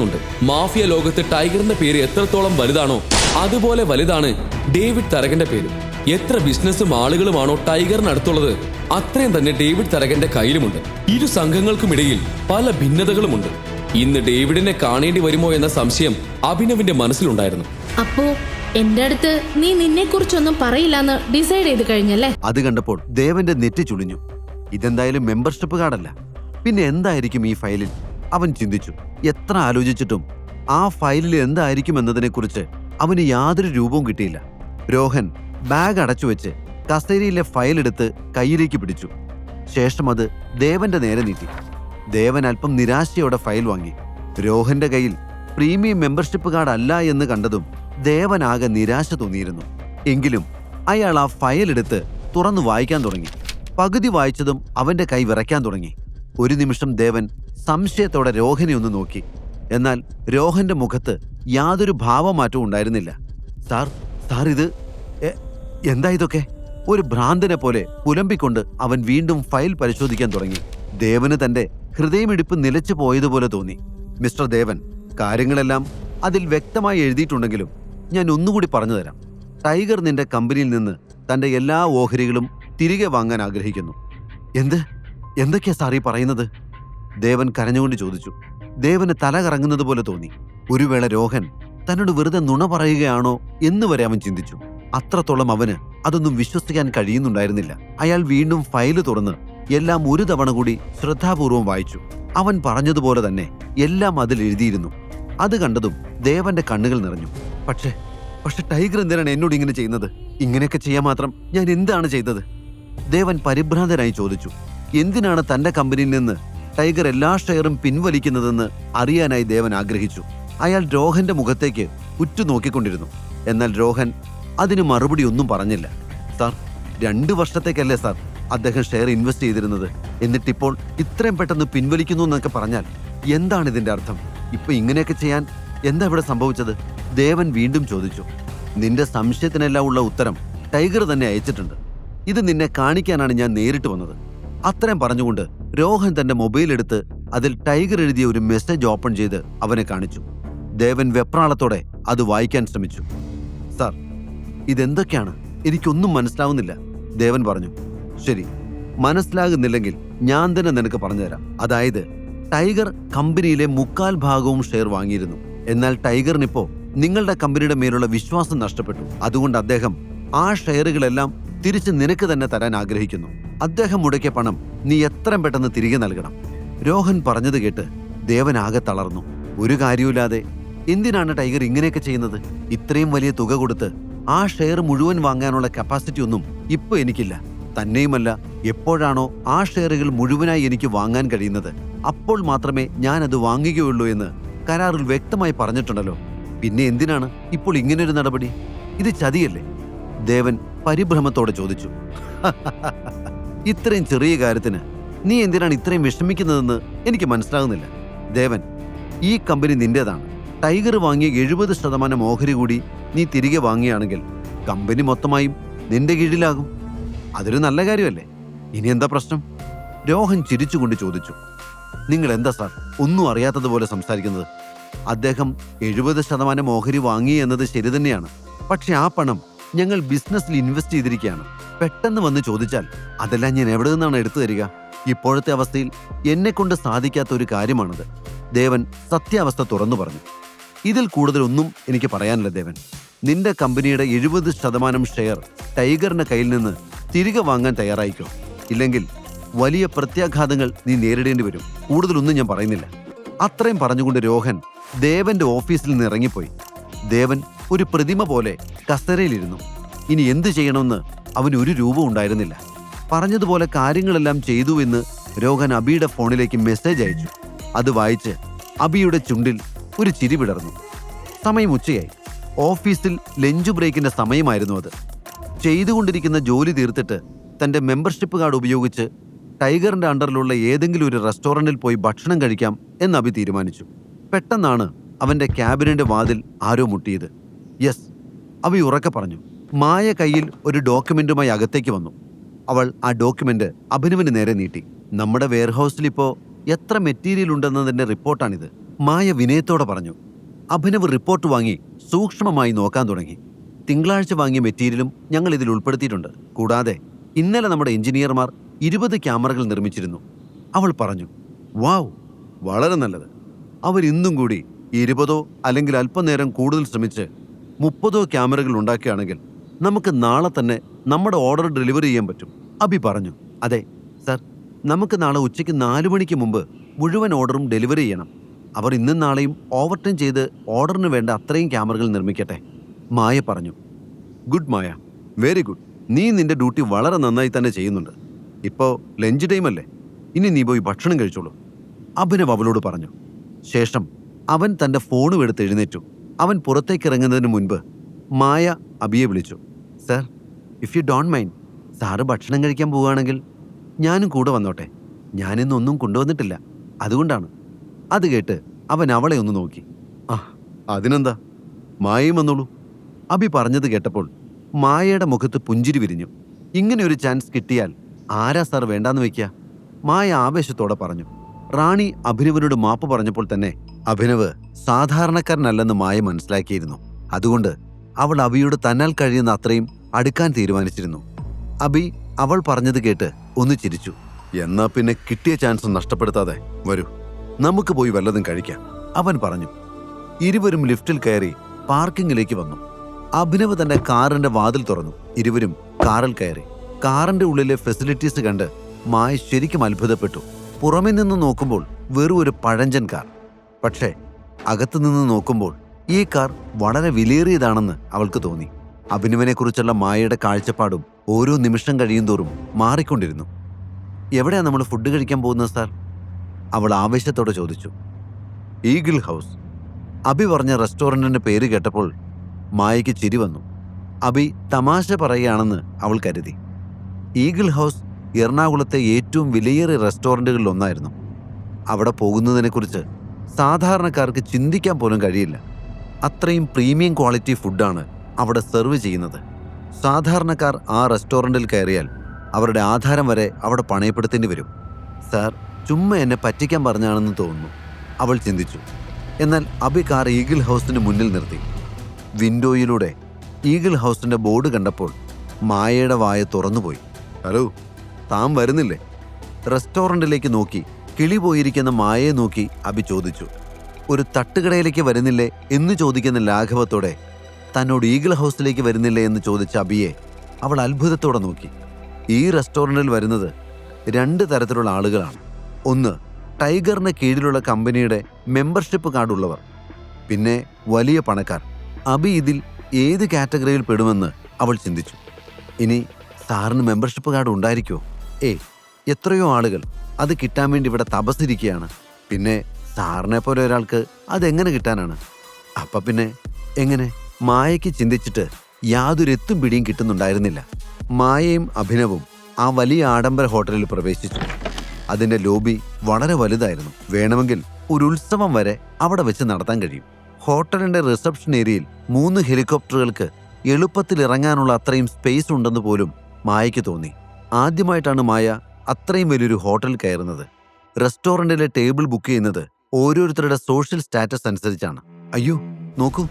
തോന്നുന്നുണ്ട്. മാഫിയ ലോകത്ത് ടൈഗറിന്റെ പേര് എത്രത്തോളം വലുതാണോ അതുപോലെ വലുതാണ് ഡേവിഡ് തരകന്റെ പേര്. എത്ര ബിസിനസ്സും ആളുകളുമാണോ ടൈഗറിനടുത്തുള്ളത് അത്രയും തന്നെ ഡേവിഡ് തരകന്റെ കയ്യിലുമുണ്ട്. ഇരു സംഘങ്ങൾക്കുമിടയിൽ പല ഭിന്നതകളുമുണ്ട്. ഇന്ന് ഡേവിഡിനെ കാണേണ്ടി വരുമോ എന്ന സംശയം അഭിനവിന്റെ മനസ്സിലുണ്ടായിരുന്നു. അപ്പോ എന്റെ അടുത്ത് നീ നിന്നെ കുറിച്ചൊന്നും പറയില്ലെന്ന് ഡിസൈഡ് ചെയ്ത് കഴിഞ്ഞല്ലേ? അത് കണ്ടപ്പോൾ ദേവന്റെ നെറ്റി ചുളിഞ്ഞു. ഇതെന്തായാലും മെമ്പർഷിപ്പ് കാർഡല്ല, പിന്നെ എന്തായിരിക്കും ഈ ഫയലിൽ? അവൻ ചിന്തിച്ചു. എത്ര ആലോചിച്ചിട്ടും ആ ഫയലിൽ എന്തായിരിക്കും എന്നതിനെക്കുറിച്ച് അവന് യാതൊരു രൂപവും കിട്ടിയില്ല. രോഹൻ ബാഗ് അടച്ചുവെച്ച് കസേരയിലെ ഫയൽ എടുത്ത് കയ്യിലേക്ക് പിടിച്ചു. ശേഷം അത് ദേവന്റെ നേരെ നീട്ടി. ദേവൻ അല്പം നിരാശയോടെ ഫയൽ വാങ്ങി. രോഹന്റെ കയ്യിൽ പ്രീമിയം മെമ്പർഷിപ്പ് കാർഡ് അല്ല എന്ന് കണ്ടതും ദേവനാകെ നിരാശ തോന്നിയിരുന്നു. എങ്കിലും അയാൾ ആ ഫയൽ എടുത്ത് തുറന്നു വായിക്കാൻ തുടങ്ങി. പകുതി വായിച്ചതും അവന്റെ കൈ വിറയ്ക്കാൻ തുടങ്ങി. ഒരു നിമിഷം ദേവൻ സംശയത്തോടെ രോഹനെ ഒന്ന് നോക്കി. എന്നാൽ രോഹന്റെ മുഖത്ത് യാതൊരു ഭാവമാറ്റവും ഉണ്ടായിരുന്നില്ല. സാർ ഇത് എന്താ ഇതൊക്കെ? ഒരു ഭ്രാന്തനെ പോലെ പുലമ്പിക്കൊണ്ട് അവൻ വീണ്ടും ഫയൽ പരിശോധിക്കാൻ തുടങ്ങി. ദേവന് തന്റെ ഹൃദയമിടിപ്പ് നിലച്ചു പോയതുപോലെ തോന്നി. മിസ്റ്റർ ദേവൻ, കാര്യങ്ങളെല്ലാം അതിൽ വ്യക്തമായി എഴുതിയിട്ടുണ്ടെങ്കിലും ഞാൻ ഒന്നുകൂടി പറഞ്ഞു തരാം. ടൈഗർ നിന്റെ കമ്പനിയിൽ നിന്ന് തന്റെ എല്ലാ ഓഹരികളും തിരികെ വാങ്ങാൻ ആഗ്രഹിക്കുന്നു. എന്തൊക്കെയാ സാർ ഈ പറയുന്നത്? ദേവൻ കരഞ്ഞുകൊണ്ട് ചോദിച്ചു. ദേവന് തല കറങ്ങുന്നത് പോലെ തോന്നി. ഒരു വേള രോഹൻ തന്നോട് വെറുതെ നുണ പറയുകയാണോ എന്ന് വരെ അവൻ ചിന്തിച്ചു. അത്രത്തോളം അവന് അതൊന്നും വിശ്വസിക്കാൻ കഴിയുന്നുണ്ടായിരുന്നില്ല. അയാൾ വീണ്ടും ഫയല് തുറന്ന് എല്ലാം ഒരു തവണ കൂടി ശ്രദ്ധാപൂർവം വായിച്ചു. അവൻ പറഞ്ഞതുപോലെ തന്നെ എല്ലാം അതിൽ എഴുതിയിരുന്നു. അത് കണ്ടതും ദേവന്റെ കണ്ണുകൾ നിറഞ്ഞു. പക്ഷേ ടൈഗർ എന്തിനാണ് എന്നോട് ഇങ്ങനെ ചെയ്യുന്നത്? ഇങ്ങനെയൊക്കെ ചെയ്യാൻ മാത്രം ഞാൻ എന്താണ് ചെയ്തത്? ദേവൻ പരിഭ്രാന്തനായി ചോദിച്ചു. എന്തിനാണ് തന്റെ കമ്പനിയിൽ നിന്ന് ടൈഗർ എല്ലാ ഷെയറും പിൻവലിക്കുന്നതെന്ന് അറിയാനായി ദേവൻ ആഗ്രഹിച്ചു. അയാൾ രോഹന്റെ മുഖത്തേക്ക് ഉറ്റുനോക്കിക്കൊണ്ടിരുന്നു. എന്നാൽ രോഹൻ അതിന് മറുപടി ഒന്നും പറഞ്ഞില്ല. സാർ, 2 വർഷത്തേക്കല്ലേ സാർ അദ്ദേഹം ഷെയർ ഇൻവെസ്റ്റ് ചെയ്തിരുന്നത്? എന്നിട്ടിപ്പോൾ ഇത്രയും പെട്ടെന്ന് പിൻവലിക്കുന്നു എന്നൊക്കെ പറഞ്ഞാൽ എന്താണ് ഇതിന്റെ അർത്ഥം? ഇപ്പൊ ഇങ്ങനെയൊക്കെ ചെയ്യാൻ എന്താ ഇവിടെ സംഭവിച്ചത്? ദേവൻ വീണ്ടും ചോദിച്ചു. നിന്റെ സംശയത്തിനെല്ലാം ഉള്ള ഉത്തരം ടൈഗർ തന്നെ അയച്ചിട്ടുണ്ട്. ഇത് നിന്നെ കാണിക്കാനാണ് ഞാൻ നേരിട്ട് വന്നത്. അത്രയും പറഞ്ഞുകൊണ്ട് രോഹൻ തന്റെ മൊബൈൽ എടുത്ത് അതിൽ ടൈഗർ എഴുതിയ ഒരു മെസ്സേജ് ഓപ്പൺ ചെയ്ത് അവനെ കാണിച്ചു. ദേവൻ വെപ്രാളത്തോടെ അത് വായിക്കാൻ ശ്രമിച്ചു. സാർ, ഇതെന്തൊക്കെയാണ്? എനിക്കൊന്നും മനസ്സിലാവുന്നില്ല, ദേവൻ പറഞ്ഞു. ശരി, മനസ്സിലാകുന്നില്ലെങ്കിൽ ഞാൻ തന്നെ നിനക്ക് പറഞ്ഞുതരാം. അതായത് ടൈഗർ കമ്പനിയിലെ 3/4 ഭാഗവും ഷെയർ വാങ്ങിയിരുന്നു. എന്നാൽ ടൈഗറിനിപ്പോ നിങ്ങളുടെ കമ്പനിയുടെ മേലുള്ള വിശ്വാസം നഷ്ടപ്പെട്ടു. അതുകൊണ്ട് അദ്ദേഹം ആ ഷെയറുകളെല്ലാം തിരിച്ച് നിനക്ക് തന്നെ തരാൻ ആഗ്രഹിക്കുന്നു. അദ്ദേഹം മുടക്കിയ പണം നീ എത്രയും പെട്ടെന്ന് തിരികെ നൽകണം. രോഹൻ പറഞ്ഞത് കേട്ട് ദേവൻ ആകെ തളർന്നു. ഒരു കാര്യമില്ലാതെ എന്തിനാണ് ടൈഗർ ഇങ്ങനെയൊക്കെ ചെയ്യുന്നത്? ഇത്രയും വലിയ തുക കൊടുത്ത് ആ ഷെയർ മുഴുവൻ വാങ്ങാനുള്ള കപ്പാസിറ്റി ഒന്നും ഇപ്പൊ എനിക്കില്ല. തന്നെയുമല്ല, എപ്പോഴാണോ ആ ഷെയറുകൾ മുഴുവനായി എനിക്ക് വാങ്ങാൻ കഴിയുന്നത് അപ്പോൾ മാത്രമേ ഞാനത് വാങ്ങുകയുള്ളൂ എന്ന് കരാറിൽ വ്യക്തമായി പറഞ്ഞിട്ടുണ്ടല്ലോ. പിന്നെ എന്തിനാണ് ഇപ്പോൾ ഇങ്ങനൊരു നടപടി? ഇത് ചതിയല്ലേ? ദേവൻ പരിഭ്രമത്തോടെ ചോദിച്ചു. ഇത്രയും ചെറിയ കാര്യത്തിന് നീ എന്തിനാണ് ഇത്രയും വിഷമിക്കുന്നതെന്ന് എനിക്ക് മനസ്സിലാകുന്നില്ല. ദേവൻ, ഈ കമ്പനി നിന്റേതാണ്. ടൈഗർ വാങ്ങിയ 70% ഓഹരി കൂടി നീ തിരികെ വാങ്ങിയാണെങ്കിൽ കമ്പനി മൊത്തമായും നിന്റെ കീഴിലാകും. അതൊരു നല്ല കാര്യമല്ലേ? ഇനി എന്താ പ്രശ്നം? രോഹൻ ചിരിച്ചുകൊണ്ട് ചോദിച്ചു. നിങ്ങൾ എന്താ സാർ ഒന്നും അറിയാത്തതുപോലെ സംസാരിക്കുന്നത്? അദ്ദേഹം 70% ഓഹരി വാങ്ങി എന്നത് ശരി തന്നെയാണ്. പക്ഷെ ആ പണം ഞങ്ങൾ ബിസിനസ്സിൽ ഇൻവെസ്റ്റ് ചെയ്തിരിക്കുകയാണ്. പെട്ടെന്ന് വന്ന് ചോദിച്ചാൽ അതെല്ലാം ഞാൻ എവിടെ നിന്നാണ് എടുത്തു തരിക? ഇപ്പോഴത്തെ അവസ്ഥയിൽ എന്നെ കൊണ്ട് സാധിക്കാത്ത ഒരു കാര്യമാണത്. ദേവൻ സത്യാവസ്ഥ തുറന്നു പറഞ്ഞു. ഇതിൽ കൂടുതലൊന്നും എനിക്ക് പറയാനില്ല ദേവൻ. നിന്റെ കമ്പനിയുടെ 70% ഷെയർ ടൈഗറിന്റെ കയ്യിൽ നിന്ന് തിരികെ വാങ്ങാൻ തയ്യാറായിക്കോ. ഇല്ലെങ്കിൽ വലിയ പ്രത്യാഘാതങ്ങൾ നീ നേരിടേണ്ടി വരും. കൂടുതലൊന്നും ഞാൻ പറയുന്നില്ല. അത്രയും പറഞ്ഞുകൊണ്ട് രോഹൻ ദേവന്റെ ഓഫീസിൽ നിന്ന് ഇറങ്ങിപ്പോയി. ദേവൻ ഒരു പ്രതിമ പോലെ കസേരയിലിരുന്നു. ഇനി എന്തു ചെയ്യണമെന്ന് അവന് ഒരു രൂപം ഉണ്ടായിരുന്നില്ല. പറഞ്ഞതുപോലെ കാര്യങ്ങളെല്ലാം ചെയ്തു എന്ന് രോഹൻ അബിയുടെ ഫോണിലേക്ക് മെസ്സേജ് അയച്ചു. അത് വായിച്ച് അബിയുടെ ചുണ്ടിൽ ഒരു ചിരി വിടർന്നു. സമയം ഉച്ചയായി. ഓഫീസിൽ ലഞ്ച് ബ്രേക്കിന്റെ സമയമായിരുന്നു അത്. ചെയ്തുകൊണ്ടിരിക്കുന്ന ജോലി തീർത്തിട്ട് തന്റെ മെമ്പർഷിപ്പ് കാർഡ് ഉപയോഗിച്ച് ടൈഗറിന്റെ അണ്ടറിലുള്ള ഏതെങ്കിലും ഒരു റെസ്റ്റോറൻറ്റിൽ പോയി ഭക്ഷണം കഴിക്കാം എന്ന് അബി തീരുമാനിച്ചു. പെട്ടെന്നാണ് അവന്റെ ക്യാബിനിന്റെ വാതിൽ ആരോ മുട്ടിയത്. യെസ്, അബി ഉറക്കെ പറഞ്ഞു. മായ കയ്യിൽ ഒരു ഡോക്യുമെന്റുമായി അകത്തേക്ക് വന്നു. അവൾ ആ ഡോക്യുമെന്റ് അഭിനവിന് നേരെ നീട്ടി. നമ്മുടെ വെയർഹൗസിൽ ഇപ്പോൾ എത്ര മെറ്റീരിയൽ ഉണ്ടെന്നതിന്റെ റിപ്പോർട്ടാണിത്. മായ വിനയത്തോടെ പറഞ്ഞു. അഭിനവ് റിപ്പോർട്ട് വാങ്ങി സൂക്ഷ്മമായി നോക്കാൻ തുടങ്ങി. തിങ്കളാഴ്ച വാങ്ങിയ മെറ്റീരിയലും ഞങ്ങൾ ഇതിൽ ഉൾപ്പെടുത്തിയിട്ടുണ്ട്. കൂടാതെ ഇന്നലെ നമ്മുടെ എഞ്ചിനീയർമാർ 20 ക്യാമറകൾ നിർമ്മിച്ചിരുന്നു. അവൾ പറഞ്ഞു. വാവ്, വളരെ നല്ലത്. അവരിന്നും കൂടി 20 അല്ലെങ്കിൽ അല്പനേരം കൂടുതൽ ശ്രമിച്ച് 30 ക്യാമറകൾ ഉണ്ടാക്കുകയാണെങ്കിൽ നമുക്ക് നാളെ തന്നെ നമ്മുടെ ഓർഡർ ഡെലിവറി ചെയ്യാൻ പറ്റും. അബി പറഞ്ഞു. അതെ സർ, നമുക്ക് നാളെ ഉച്ചയ്ക്ക് 4 മണിക്ക് മുമ്പ് മുഴുവൻ ഓർഡറും ഡെലിവറി ചെയ്യണം. അവർ ഇന്നും നാളെയും ഓവർ ടൈം ചെയ്ത് ഓർഡറിന് വേണ്ട അത്രയും ക്യാമറകൾ നിർമ്മിക്കട്ടെ. മായ പറഞ്ഞു. ഗുഡ് മായ, വെരി ഗുഡ്. നീ നിന്റെ ഡ്യൂട്ടി വളരെ നന്നായി തന്നെ ചെയ്യുന്നുണ്ട്. ഇപ്പോൾ ലഞ്ച് ടൈം അല്ലേ, ഇനി നീ പോയി ഭക്ഷണം കഴിച്ചോളൂ, അഭിനവ് അവളോട് പറഞ്ഞു. ശേഷം അവൻ തൻ്റെ ഫോണും എടുത്ത് എഴുന്നേറ്റു. അവൻ പുറത്തേക്ക് ഇറങ്ങുന്നതിന് മുൻപ് മായ അബിയെ വിളിച്ചു. Sir, if you don't mind, sir ഭക്ഷണം കഴിക്കാൻ പോവുകയാണെങ്കിൽ ഞാനും കൂടെ വന്നോട്ടെ. ഞാനിന്നൊന്നും കൊണ്ടുവന്നിട്ടില്ല, അതുകൊണ്ടാണ്. അത് കേട്ട് അവൻ അവളെ ഒന്ന് നോക്കി. ആ, അതിനെന്താ, മായയും വന്നോളൂ, അബി പറഞ്ഞത് കേട്ടപ്പോൾ മായയുടെ മുഖത്ത് പുഞ്ചിരി വിരിഞ്ഞു. ഇങ്ങനെ ഒരു ചാൻസ് കിട്ടിയാൽ ആരാ സാർ വേണ്ടാന്ന് വെക്കുക? മായ ആവേശത്തോടെ പറഞ്ഞു. റാണി അഭിനവിനോട് മാപ്പ് പറഞ്ഞപ്പോൾ തന്നെ അഭിനവ് സാധാരണക്കാരനല്ലെന്ന് മായ മനസ്സിലാക്കിയിരുന്നു. അതുകൊണ്ട് അവൾ അബിയോട് തന്നാൽ കഴിയുന്ന അത്രയും അടുക്കാൻ തീരുമാനിച്ചിരുന്നു. അബി അവൾ പറഞ്ഞത് കേട്ട് ഒന്ന് ചിരിച്ചു. എന്നാ പിന്നെ കിട്ടിയ ചാൻസ് നഷ്ടപ്പെടുത്താതെ വരൂ, നമുക്ക് പോയി വല്ലതും കഴിക്കാം, അവൻ പറഞ്ഞു. ഇരുവരും ലിഫ്റ്റിൽ കയറി പാർക്കിങ്ങിലേക്ക് വന്നു. അഭിനവ് തന്റെ കാറിന്റെ വാതിൽ തുറന്നു. ഇരുവരും കാറിൽ കയറി. കാറിന്റെ ഉള്ളിലെ ഫെസിലിറ്റീസ് കണ്ട് മായ ശരിക്കും അത്ഭുതപ്പെട്ടു. പുറമെ നിന്ന് നോക്കുമ്പോൾ വെറും ഒരു പഴഞ്ചൻ കാർ. പക്ഷേ അകത്തു നിന്ന് നോക്കുമ്പോൾ ഈ കാർ വളരെ വിലയേറിയതാണെന്ന് അവൾക്ക് തോന്നി. അഭിനവിനെക്കുറിച്ചുള്ള മായയുടെ കാഴ്ചപ്പാടും ഓരോ നിമിഷം കഴിയുന്തോറും മാറിക്കൊണ്ടിരുന്നു. എവിടെയാ നമ്മൾ ഫുഡ് കഴിക്കാൻ പോകുന്നത് സാർ? അവൾ ആവേശത്തോടെ ചോദിച്ചു. Eagle house. അബി പറഞ്ഞ റെസ്റ്റോറൻറ്റിൻ്റെ പേര് കേട്ടപ്പോൾ മായയ്ക്ക് ചിരി വന്നു. അബി തമാശ പറയുകയാണെന്ന് അവൾ കരുതി. ഈഗിൾ ഹൗസ് എറണാകുളത്തെ ഏറ്റവും വിലയേറിയ റെസ്റ്റോറൻറ്റുകളിൽ ഒന്നായിരുന്നു. അവിടെ പോകുന്നതിനെക്കുറിച്ച് സാധാരണക്കാർക്ക് ചിന്തിക്കാൻ പോലും കഴിയില്ല. അത്രയും പ്രീമിയം ക്വാളിറ്റി ഫുഡാണ് അവിടെ സെർവ് ചെയ്യുന്നത്. സാധാരണക്കാർ ആ റെസ്റ്റോറൻറ്റിൽ കയറിയാൽ അവരുടെ ആധാരം വരെ അവിടെ പണയപ്പെടുത്തേണ്ടി വരും. സാർ ചുമ്മാ എന്നെ പറ്റിക്കാൻ പറഞ്ഞാണെന്ന് തോന്നുന്നു, അവൾ ചിന്തിച്ചു. എന്നാൽ അബി കാർ ഈഗിൾ ഹൗസിന് മുന്നിൽ നിർത്തി. വിൻഡോയിലൂടെ ഈഗിൾ ഹൗസിൻ്റെ ബോർഡ് കണ്ടപ്പോൾ മായയുടെ വായ തുറന്നുപോയി. ഹലോ, താൻ വരുന്നില്ലേ? റെസ്റ്റോറൻറ്റിലേക്ക് നോക്കി കിളി പോയിരിക്കുന്ന മായയെ നോക്കി അബി ചോദിച്ചു. ഒരു തട്ടുകടയിലേക്ക് വരുന്നില്ലേ എന്ന് ചോദിക്കുന്ന ലാഘവത്തോടെ തന്നോട് ഈഗിൾ ഹൗസിലേക്ക് വരുന്നില്ലേ എന്ന് ചോദിച്ച അബിയെ അവൾ അത്ഭുതത്തോടെ നോക്കി. ഈ റെസ്റ്റോറൻറ്റിൽ വരുന്നത് 2 തരത്തിലുള്ള ആളുകളാണ്. ഒന്ന്, ടൈഗറിന് കീഴിലുള്ള കമ്പനിയുടെ മെമ്പർഷിപ്പ് കാർഡുള്ളവർ. പിന്നെ വലിയ പണക്കാർ. അബി ഇതിൽ ഏത് കാറ്റഗറിയിൽ പെടുമെന്ന് അവൾ ചിന്തിച്ചു. ഇനി സാറിന് മെമ്പർഷിപ്പ് കാർഡ് ഉണ്ടായിരിക്കുമോ? എത്രയോ ആളുകൾ അത് കിട്ടാൻ വേണ്ടി ഇവിടെ തപസ്സിരിക്കുകയാണ്. പിന്നെ സാറിനെ പോലെ ഒരാൾക്ക് അതെങ്ങനെ കിട്ടാനാണ്? അപ്പം പിന്നെ എങ്ങനെ? മായയ്ക്ക് ചിന്തിച്ചിട്ട് യാതൊരു എത്തും പിടിയും കിട്ടുന്നുണ്ടായിരുന്നില്ല. മായയും അഭിനവും ആ വലിയ ആഡംബര ഹോട്ടലിൽ പ്രവേശിച്ചു. അതിൻ്റെ ലോബി വളരെ വലുതായിരുന്നു. വേണമെങ്കിൽ ഒരു ഉത്സവം വരെ അവിടെ വെച്ച് നടത്താൻ കഴിയും. ഹോട്ടലിൻ്റെ റിസപ്ഷൻ ഏരിയയിൽ 3 ഹെലികോപ്റ്ററുകൾക്ക് എളുപ്പത്തിൽ ഇറങ്ങാനുള്ള അത്രയും സ്പേസ് ഉണ്ടെന്ന് പോലും മായയ്ക്ക് തോന്നി. ആദ്യമായിട്ടാണ് മായ അത്രയും വലിയൊരു ഹോട്ടൽ കയറുന്നത്. റെസ്റ്റോറൻറ്റിലെ ടേബിൾ ബുക്ക് ചെയ്യുന്നത് ഓരോരുത്തരുടെ സോഷ്യൽ സ്റ്റാറ്റസ് അനുസരിച്ചാണ്. അയ്യോ നോക്കൂ,